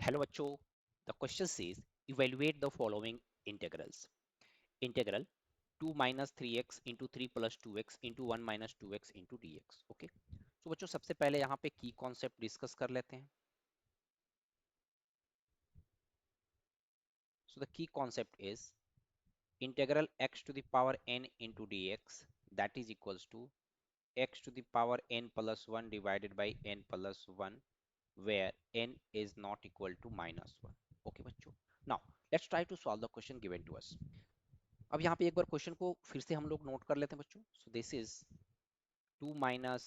Hello बच्चों, the question says evaluate the following integrals. Integral 2 minus 3x into 3 plus 2x into 1 minus 2x into dx. Okay. So बच्चों सबसे पहले यहाँ पे की कॉन्सेप्ट डिस्कस कर लेते हैं. So the key concept is integral x to the power n into dx that is equals to x to the power n plus 1 divided by n plus 1 where n is not equal to minus 1. Okay बच्चों. Now let's try to solve the question given to us. अब यहाँ पे एक बार question को फिर से हम लोग नोट कर लेते हैं बच्चों. So this is 2 minus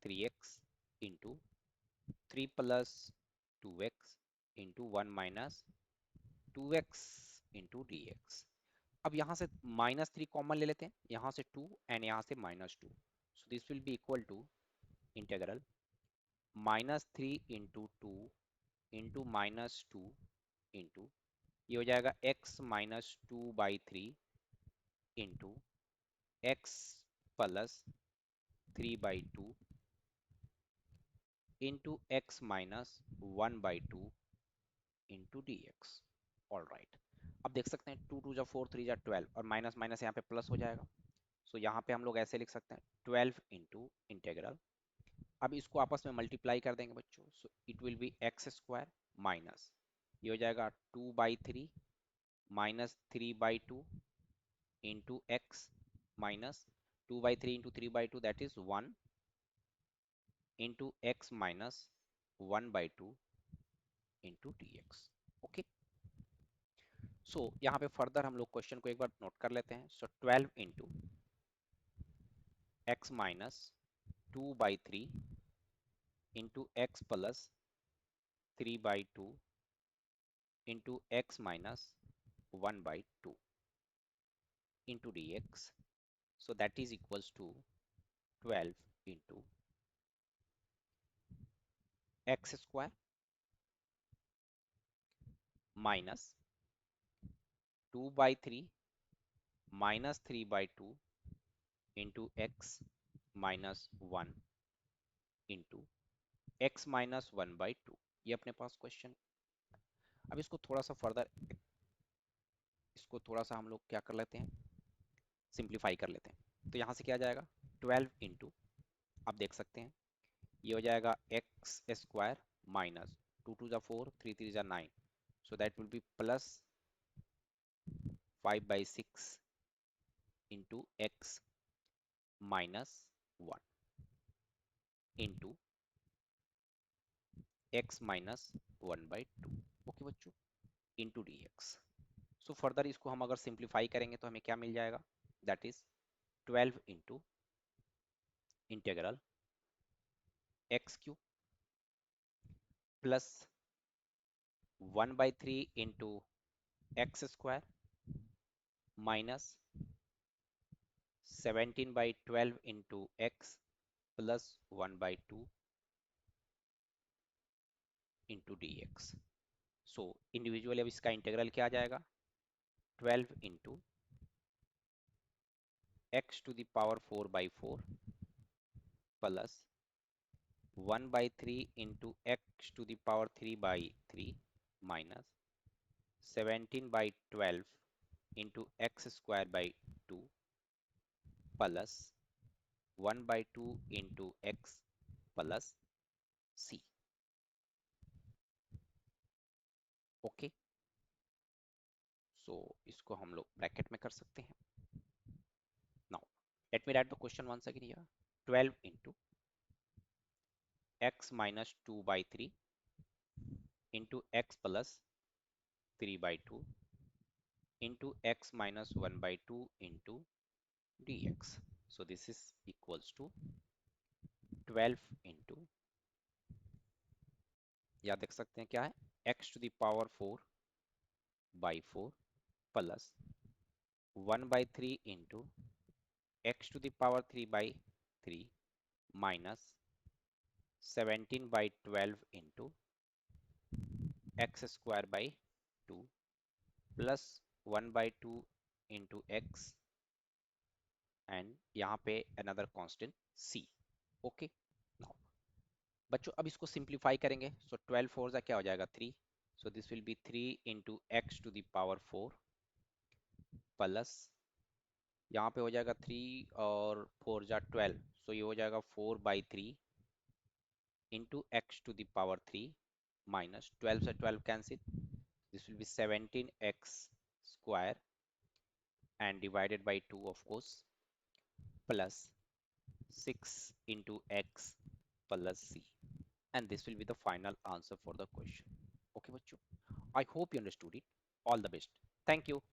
3x into 3 plus 2x into 1 minus 2x into d x. अब यहाँ से माइनस 3 कॉमन ले लेते हैं, यहाँ से 2 एंड यहाँ से minus 2. So this will be equal to integral minus 3 into 2 into minus 2 into ये हो जाएगा x minus 2/3 into x plus 3/2 into x minus 1/2 into d x. All right. अब देख सकते हैं 2 2 जा 4 3 जा 12 और माइनस माइनस यहाँ पे प्लस हो जाएगा. सो यहाँ पे हम लोग ऐसे लिख सकते हैं 12 इंटू इंटेग्रल. अब इसको आपस में मल्टीप्लाई कर देंगे बच्चों. So it will be x square minus ये हो जाएगा 2/3 minus 3/2 into x minus 2/3 into 3/2 that is 1 into x minus 1/2 into d x. Okay. So यहाँ पे फर्दर हम लोग क्वेश्चन को एक बार नोट कर लेते हैं. So 12 into x minus 2/3 into x plus 3/2 into x minus 1/2 into d x. So that is equals to 12 into x square minus 2/3 minus 3/2 into x minus 1 into x minus 1/2. ये अपने पास question. अब इसको थोड़ा सा further, इसको थोड़ा सा हम लोग क्या कर लेते हैं, सिंप्लीफाई कर लेते हैं. तो यहाँ से क्या आ जाएगा 12 इंटू, आप देख सकते हैं ये हो जाएगा एक्स स्क्वायर माइनस 2 2 जा 4 3 3 जा 9. So that will be plus 5/6 into x minus 1 into x minus 1/2. Okay बच्चों. Into d x. So further इसको हम अगर सिंप्लीफाई करेंगे तो हमें क्या मिल जाएगा, that is 12 into integral x cube plus 1/3 into x square minus 17/12 into x plus 1/2 into d x. So individually अब इसका इंटीग्रल क्या आ जाएगा 12 into x to the power 4/4 plus 1/3 into x to the power 3/3 minus 17/12 into x square by 2 plus 1/2 into x plus c. Okay. So इसको हम लोग bracket में कर सकते हैं. Now let me write the question once again here. 12 into x minus 2/3 into x plus 3/2 into x minus 1/2 into dx. So this is equals to 12 into, या देख सकते हैं क्या है x to the power 4/4 plus 1/3 into x to the power 3/3 minus 17/12 into x square by 2 plus 1/2 into x and यहाँ पे another constant c. Okay. Now बच्चों अब इसको सिंप्लीफाई करेंगे. सो 12 4 क्या हो जाएगा 3 So this will be 3 into x to the power 4 plus यहाँ पे हो जाएगा 3 और 4 जा 12, सो ये हो जाएगा 4/3 into x to the power 3 minus 12 से 12 cancel. This will be 17x square and divided by 2 of course plus 6 into x plus c, and this will be the final answer for the question. Okay bachcho, I hope you understood it. All the best. Thank you.